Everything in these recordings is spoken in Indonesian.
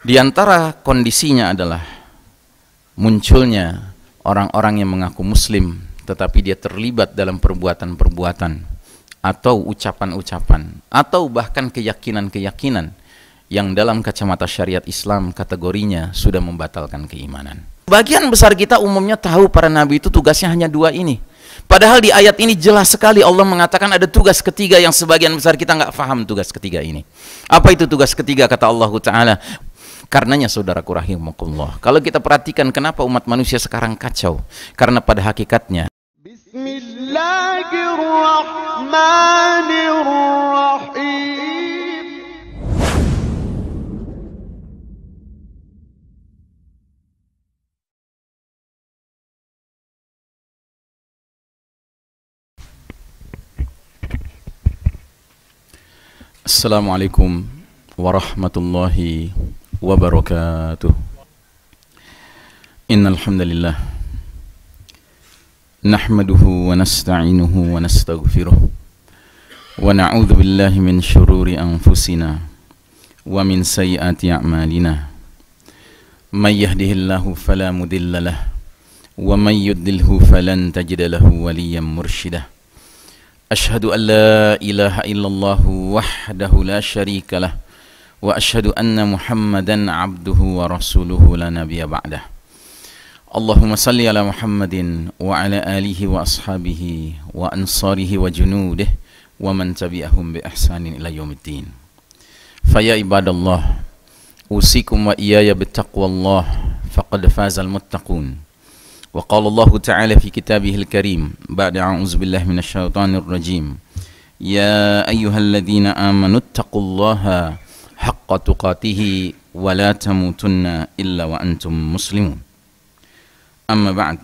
Di antara kondisinya adalah munculnya orang-orang yang mengaku muslim tetapi dia terlibat dalam perbuatan-perbuatan atau ucapan-ucapan atau bahkan keyakinan-keyakinan yang dalam kacamata syariat Islam kategorinya sudah membatalkan keimanan. Bagian besar kita umumnya tahu para nabi itu tugasnya hanya dua ini. Padahal di ayat ini jelas sekali Allah mengatakan ada tugas ketiga yang sebagian besar kita nggak paham tugas ketiga ini. Apa itu tugas ketiga kata Allah Ta'ala? Karenanya saudaraku rahimakumullah, kalau kita perhatikan kenapa umat manusia sekarang kacau, karena pada hakikatnya Bismillahirrahmanirrahim. Assalamualaikum warahmatullahi wabarakatuh. Innal hamdalillah nahmaduhu wa nasta'inuhu wa nastaghfiruh wa na'udzu billahi min shururi anfusina wa min sayyiati a'malina. May yahdihillahu fala mudilla lahu wa may yudlilhu falan tajida lahu waliyyan mursyida. Ashhadu an la ilaha illallah wahdahu la syarika lah wa ashhadu anna Muhammadan abduhu wa rasuluhu la nabiyya ba'dah. Allahumma salli ala Muhammadin wa ala alihi wa ashabihi wa ansarihi wa junudih wa man tabi'ahum bi ihsanin ila yaumiddin. Faya ibadallah, usikum wa iyaya bittaqwallah faqad fazal muttaqun. Wa qala Allah Ta'ala fi kitabihil karim ba'da a'udzu billahi minasyaitonir rajim. Ya ayyuhalladzina amanu taqullaha haqqa tuqatih wa la tamutunna illa wa antum muslimun. Amma ba'd.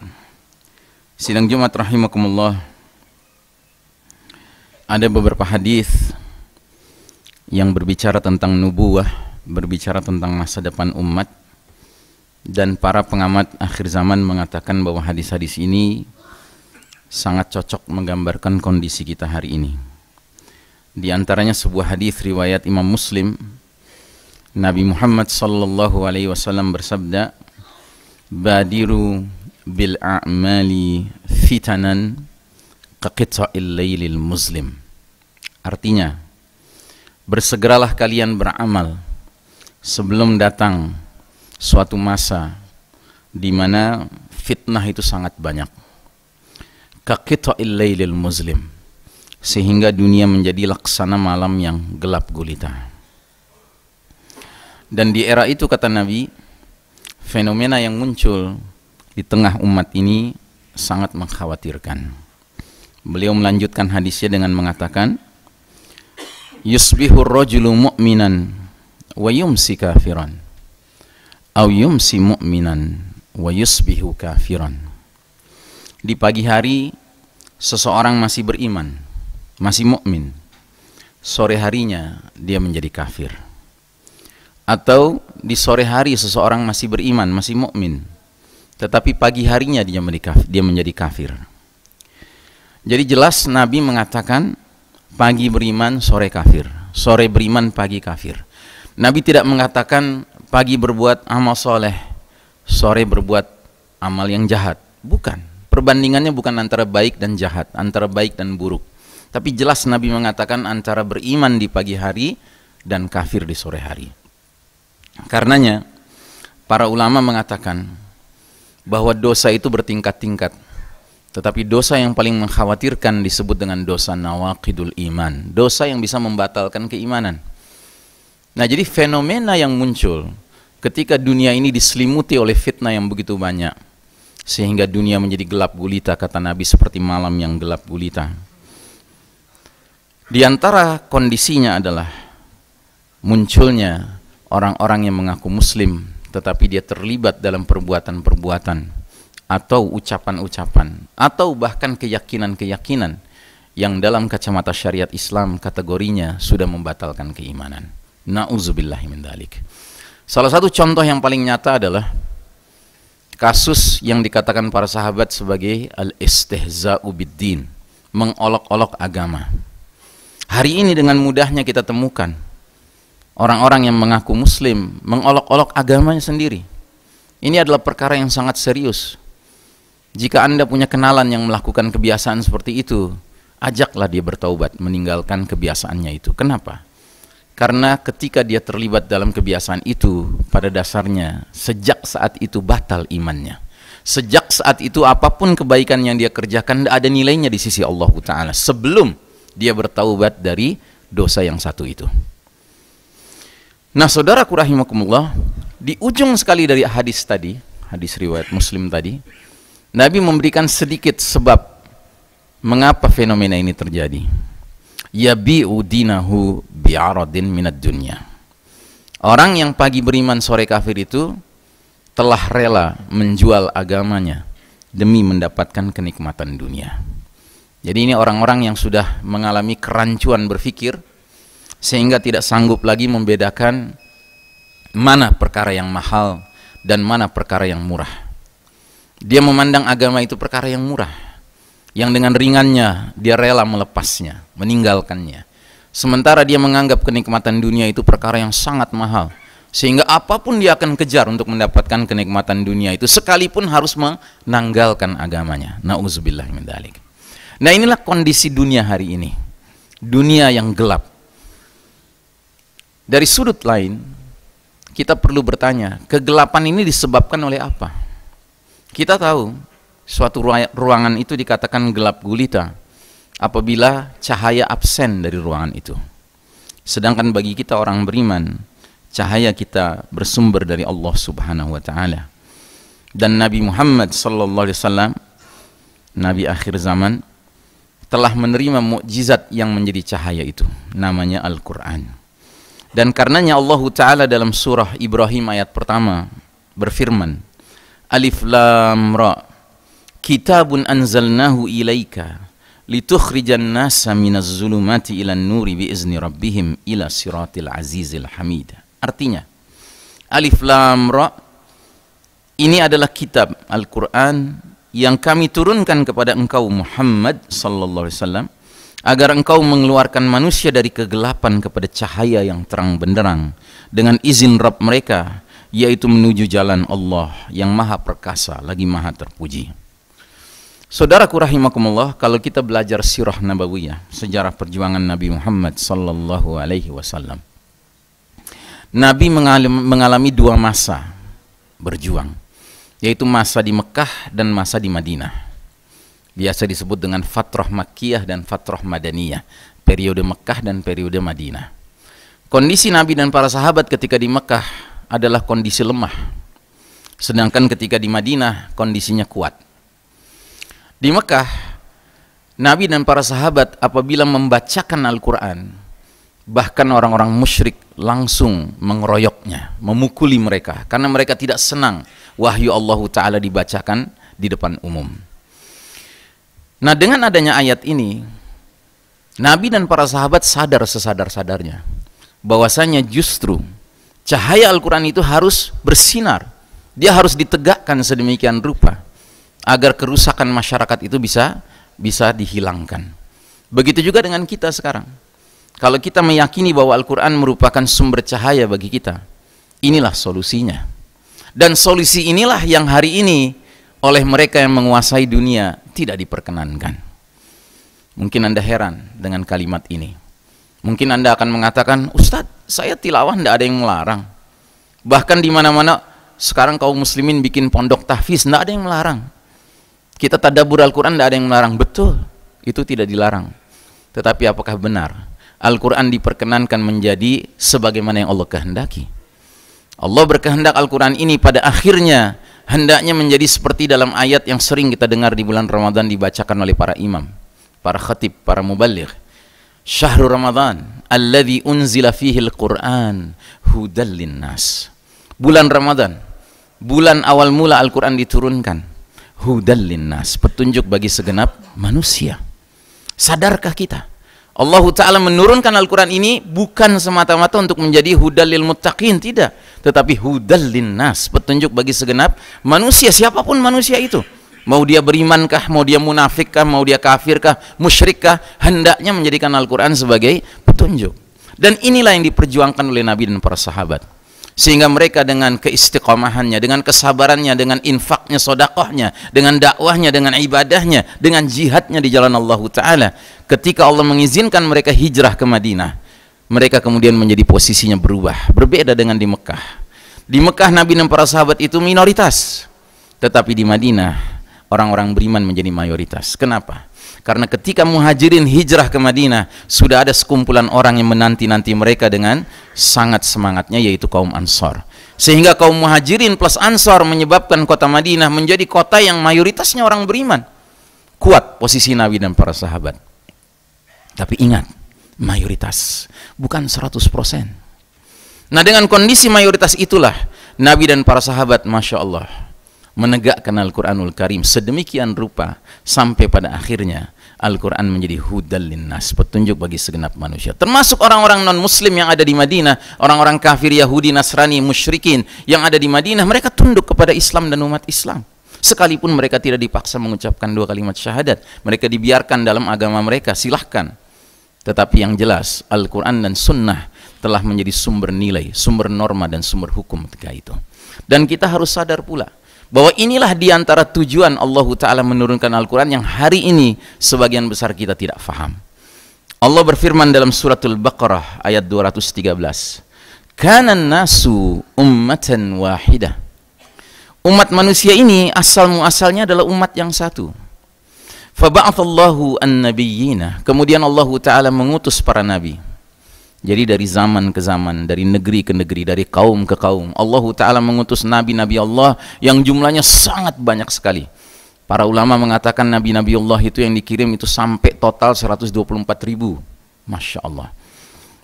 Sidang Jumat rahimakumullah, ada beberapa hadis yang berbicara tentang nubuwah, berbicara tentang masa depan umat, dan para pengamat akhir zaman mengatakan bahwa hadis-hadis ini sangat cocok menggambarkan kondisi kita hari ini. Di antaranya sebuah hadis riwayat Imam Muslim, Nabi Muhammad sallallahu alaihi wasallam bersabda, "Badiru bil a'mali fitanan kaqita'il lailil muslim." Artinya, bersegeralah kalian beramal sebelum datang suatu masa di mana fitnah itu sangat banyak. Kaqita'il lailil muslim, sehingga dunia menjadi laksana malam yang gelap gulita. Dan di era itu kata Nabi, fenomena yang muncul di tengah umat ini sangat mengkhawatirkan. Beliau melanjutkan hadisnya dengan mengatakan, yusbihur rajulu mu'minan wa yumsi kafiran, aw yumsi mu'minan wa yusbihu kafiran. Di pagi hari seseorang masih beriman, masih mukmin, sore harinya dia menjadi kafir. Atau di sore hari seseorang masih beriman, masih mukmin, tetapi pagi harinya dia menjadi kafir. Jadi jelas Nabi mengatakan pagi beriman, sore kafir, sore beriman, pagi kafir. Nabi tidak mengatakan pagi berbuat amal soleh, sore berbuat amal yang jahat. Bukan. Perbandingannya bukan antara baik dan jahat, antara baik dan buruk. Tapi jelas Nabi mengatakan antara beriman di pagi hari dan kafir di sore hari. Karenanya para ulama mengatakan bahwa dosa itu bertingkat-tingkat. Tetapi dosa yang paling mengkhawatirkan disebut dengan dosa nawaqidul iman, dosa yang bisa membatalkan keimanan. Nah, jadi fenomena yang muncul ketika dunia ini diselimuti oleh fitnah yang begitu banyak, sehingga dunia menjadi gelap gulita, kata Nabi, seperti malam yang gelap gulita. Di antara kondisinya adalah munculnya orang-orang yang mengaku muslim tetapi dia terlibat dalam perbuatan-perbuatan atau ucapan-ucapan atau bahkan keyakinan-keyakinan yang dalam kacamata syariat Islam kategorinya sudah membatalkan keimanan. Na'udzubillahi min dzalik. Salah satu contoh yang paling nyata adalah kasus yang dikatakan para sahabat sebagai al-istihza'u biddin, mengolok-olok agama. Hari ini dengan mudahnya kita temukan orang-orang yang mengaku muslim mengolok-olok agamanya sendiri. Ini adalah perkara yang sangat serius. Jika Anda punya kenalan yang melakukan kebiasaan seperti itu, ajaklah dia bertaubat, meninggalkan kebiasaannya itu. Kenapa? Karena ketika dia terlibat dalam kebiasaan itu, pada dasarnya sejak saat itu batal imannya. Sejak saat itu apapun kebaikan yang dia kerjakan tidak ada nilainya di sisi Allah Ta'ala sebelum dia bertaubat dari dosa yang satu itu. Nah, saudaraku rahimakumullah, di ujung sekali dari hadis tadi, hadis riwayat Muslim tadi, Nabi memberikan sedikit sebab mengapa fenomena ini terjadi. Yabi'u dinahu bi'aradin minad dunya. Orang yang pagi beriman sore kafir itu telah rela menjual agamanya demi mendapatkan kenikmatan dunia. Jadi ini orang-orang yang sudah mengalami kerancuan berpikir sehingga tidak sanggup lagi membedakan mana perkara yang mahal dan mana perkara yang murah. Dia memandang agama itu perkara yang murah, yang dengan ringannya dia rela melepasnya, meninggalkannya. Sementara dia menganggap kenikmatan dunia itu perkara yang sangat mahal, sehingga apapun dia akan kejar untuk mendapatkan kenikmatan dunia itu, sekalipun harus menanggalkan agamanya. Na'udzubillah min dzalik. Nah, inilah kondisi dunia hari ini, dunia yang gelap. Dari sudut lain, kita perlu bertanya, kegelapan ini disebabkan oleh apa? Kita tahu suatu ruangan itu dikatakan gelap gulita apabila cahaya absen dari ruangan itu. Sedangkan bagi kita orang beriman, cahaya kita bersumber dari Allah Subhanahu wa taala. Dan Nabi Muhammad sallallahu alaihi wasallam, nabi akhir zaman, telah menerima mukjizat yang menjadi cahaya itu, namanya Al-Qur'an. Dan karenanya Allah taala dalam surah Ibrahim ayat pertama berfirman, Alif Lam Ra, Kitabun anzalnahu ilaika litukhrijan nasa minaz zulumati ilan nuri biizni rabbihim ila siratil azizil hamid. Artinya, Alif Lam Ra ini adalah kitab Al-Quran yang kami turunkan kepada engkau Muhammad sallallahu alaihi wasallam agar engkau mengeluarkan manusia dari kegelapan kepada cahaya yang terang benderang dengan izin Rabb mereka, yaitu menuju jalan Allah yang maha perkasa lagi maha terpuji. Saudaraku rahimakumullah, kalau kita belajar sirah nabawiyah, sejarah perjuangan Nabi Muhammad sallallahu alaihi wasallam, Nabi mengalami dua masa berjuang, yaitu masa di Mekah dan masa di Madinah. Biasa disebut dengan fatrah Makkiyah dan fatrah Madaniyah, periode Mekah dan periode Madinah. Kondisi Nabi dan para sahabat ketika di Mekah adalah kondisi lemah, sedangkan ketika di Madinah kondisinya kuat. Di Mekah, Nabi dan para sahabat apabila membacakan Al-Quran, bahkan orang-orang musyrik langsung mengeroyoknya, memukuli mereka, karena mereka tidak senang wahyu Allah Ta'ala dibacakan di depan umum. Nah, dengan adanya ayat ini, Nabi dan para sahabat sadar sesadar-sadarnya bahwasanya justru cahaya Al-Quran itu harus bersinar, dia harus ditegakkan sedemikian rupa agar kerusakan masyarakat itu bisa dihilangkan. Begitu juga dengan kita sekarang. Kalau kita meyakini bahwa Al-Quran merupakan sumber cahaya bagi kita, inilah solusinya. Dan solusi inilah yang hari ini oleh mereka yang menguasai dunia tidak diperkenankan. Mungkin Anda heran dengan kalimat ini. Mungkin Anda akan mengatakan, Ustadz, saya tilawah tidak ada yang melarang. Bahkan di mana-mana sekarang kaum muslimin bikin pondok tahfiz, tidak ada yang melarang. Kita tadabbur Al-Quran, tidak ada yang melarang. Betul, itu tidak dilarang. Tetapi apakah benar Al-Quran diperkenankan menjadi sebagaimana yang Allah kehendaki? Allah berkehendak Al-Quran ini pada akhirnya hendaknya menjadi seperti dalam ayat yang sering kita dengar di bulan Ramadan dibacakan oleh para imam, para khatib, para muballigh. Syahrul Ramadan alladzi unzila fihi al-Quran hudal linnas. Bulan Ramadan, bulan awal mula Al-Quran diturunkan, hudal linnas, petunjuk bagi segenap manusia. Sadarkah kita? Allah Ta'ala menurunkan Al-Quran ini bukan semata-mata untuk menjadi hudal lil muttaqin, tidak, tetapi hudal linnas, petunjuk bagi segenap manusia, siapapun manusia itu. Mau dia berimankah, mau dia munafikkah, mau dia kafirkah, musyrikah, hendaknya menjadikan Al-Quran sebagai petunjuk. Dan inilah yang diperjuangkan oleh Nabi dan para sahabat. Sehingga mereka dengan keistiqomahannya, dengan kesabarannya, dengan infaknya, sodakohnya, dengan dakwahnya, dengan ibadahnya, dengan jihadnya di jalan Allah Ta'ala, ketika Allah mengizinkan mereka hijrah ke Madinah, mereka kemudian menjadi posisinya berubah, berbeda dengan di Mekah. Di Mekah Nabi dan para sahabat itu minoritas, tetapi di Madinah orang-orang beriman menjadi mayoritas. Kenapa? Karena ketika muhajirin hijrah ke Madinah, sudah ada sekumpulan orang yang menanti-nanti mereka dengan sangat semangatnya, yaitu kaum Ansor. Sehingga kaum muhajirin plus Ansor menyebabkan kota Madinah menjadi kota yang mayoritasnya orang beriman. Kuat posisi Nabi dan para sahabat. Tapi ingat, mayoritas, bukan 100%. Nah, dengan kondisi mayoritas itulah Nabi dan para sahabat, Masya Allah, menegakkan Al-Quranul Karim sedemikian rupa sampai pada akhirnya Al-Quran menjadi hudal linnas, petunjuk bagi segenap manusia, termasuk orang-orang non-muslim yang ada di Madinah, orang-orang kafir, Yahudi, Nasrani, musyrikin yang ada di Madinah. Mereka tunduk kepada Islam dan umat Islam, sekalipun mereka tidak dipaksa mengucapkan 2 kalimat syahadat. Mereka dibiarkan dalam agama mereka, silahkan. Tetapi yang jelas Al-Quran dan Sunnah telah menjadi sumber nilai, sumber norma dan sumber hukum ketika itu. Dan kita harus sadar pula bahwa inilah diantara tujuan Allah Ta'ala menurunkan Al-Quran yang hari ini sebagian besar kita tidak faham. Allah berfirman dalam suratul Baqarah ayat 213, Kanan nasu ummatan wahidah. Umat manusia ini asal-muasalnya adalah umat yang satu. Faba'athallahu an-nabiyyina. Kemudian Allah Ta'ala mengutus para nabi. Jadi dari zaman ke zaman, dari negeri ke negeri, dari kaum ke kaum, Allah Ta'ala mengutus nabi-nabi Allah yang jumlahnya sangat banyak sekali. Para ulama mengatakan nabi-nabi Allah itu yang dikirim itu sampai total 124.000. Masya Allah.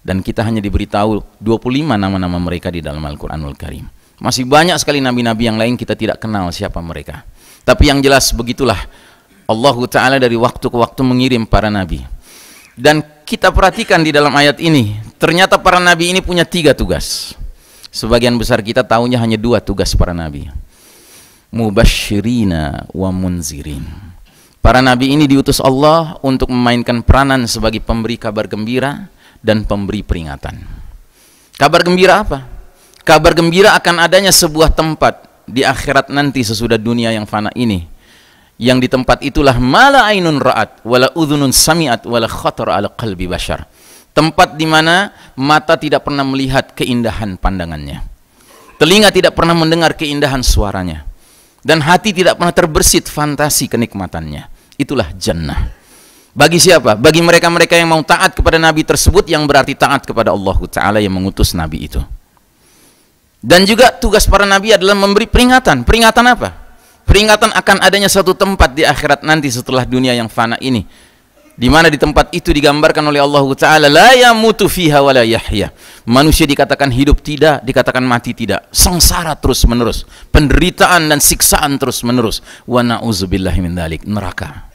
Dan kita hanya diberitahu 25 nama-nama mereka di dalam Al-Quranul Karim. Masih banyak sekali nabi-nabi yang lain kita tidak kenal siapa mereka. Tapi yang jelas begitulah Allah Ta'ala dari waktu ke waktu mengirim para nabi. Dan kita perhatikan di dalam ayat ini, ternyata para nabi ini punya 3 tugas. Sebagian besar kita tahunya hanya 2 tugas para nabi. Mubasyirina wa munzirin. Para nabi ini diutus Allah untuk memainkan peranan sebagai pemberi kabar gembira dan pemberi peringatan. Kabar gembira apa? Kabar gembira akan adanya sebuah tempat di akhirat nanti sesudah dunia yang fana ini, yang di tempat itulah mala ainun ra'at wala udhunun sami'at wala khatar ala qalbi bashar. Tempat di mana mata tidak pernah melihat keindahan pandangannya, telinga tidak pernah mendengar keindahan suaranya, dan hati tidak pernah terbersit fantasi kenikmatannya. Itulah jannah. Bagi siapa? Bagi mereka-mereka yang mau taat kepada nabi tersebut, yang berarti taat kepada Allah Ta'ala yang mengutus nabi itu. Dan juga tugas para nabi adalah memberi peringatan. Peringatan apa? Peringatan akan adanya satu tempat di akhirat nanti setelah dunia yang fana ini, di mana di tempat itu digambarkan oleh Allah Ta'ala, la yamutu fiha wa la yahya. Manusia dikatakan hidup tidak, dikatakan mati tidak, sengsara terus menerus, penderitaan dan siksaan terus menerus. Wa na'udzubillahi min dzalik, neraka.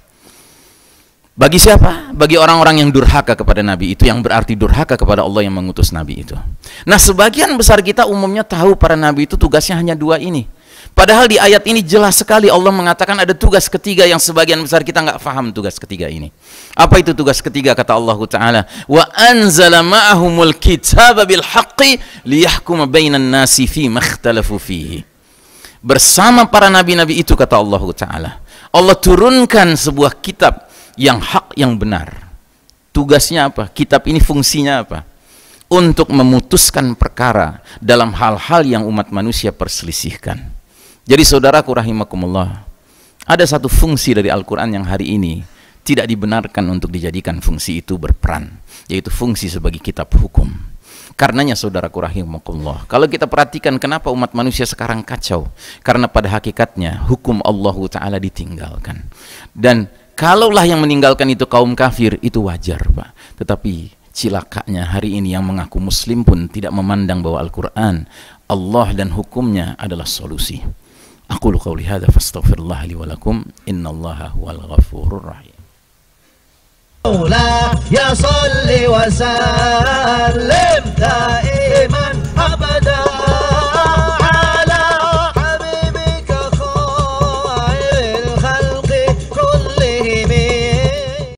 Bagi siapa? Bagi orang-orang yang durhaka kepada nabi itu, yang berarti durhaka kepada Allah yang mengutus nabi itu. Nah, sebagian besar kita umumnya tahu para nabi itu tugasnya hanya 2 ini. Padahal di ayat ini jelas sekali Allah mengatakan ada tugas ketiga yang sebagian besar kita nggak paham tugas ketiga ini. Apa itu tugas ketiga? Kata Allah Ta'ala, wa anzala ma'ahumul kitaba bil haqqi liyahkuma bainan nasi fi makhtalafu fihi. Bersama para nabi-nabi itu, kata Allah Ta'ala, Allah turunkan sebuah kitab yang hak, yang benar. Tugasnya apa? Kitab ini fungsinya apa? Untuk memutuskan perkara dalam hal-hal yang umat manusia perselisihkan. Jadi saudaraku rahimakumullah, ada satu fungsi dari Al-Quran yang hari ini tidak dibenarkan untuk dijadikan fungsi itu berperan, yaitu fungsi sebagai kitab hukum. Karenanya saudaraku rahimakumullah, kalau kita perhatikan kenapa umat manusia sekarang kacau, karena pada hakikatnya hukum Allah Ta'ala ditinggalkan. Dan kalaulah yang meninggalkan itu kaum kafir, itu wajar Pak. Tetapi cilakanya hari ini yang mengaku muslim pun tidak memandang bahwa Al-Quran, Allah dan hukumnya adalah solusi. Aqulu qawli hadza fastaghfirullah li wa lakum innallaha huwal ghafurur rahim. Ya salli wa sallim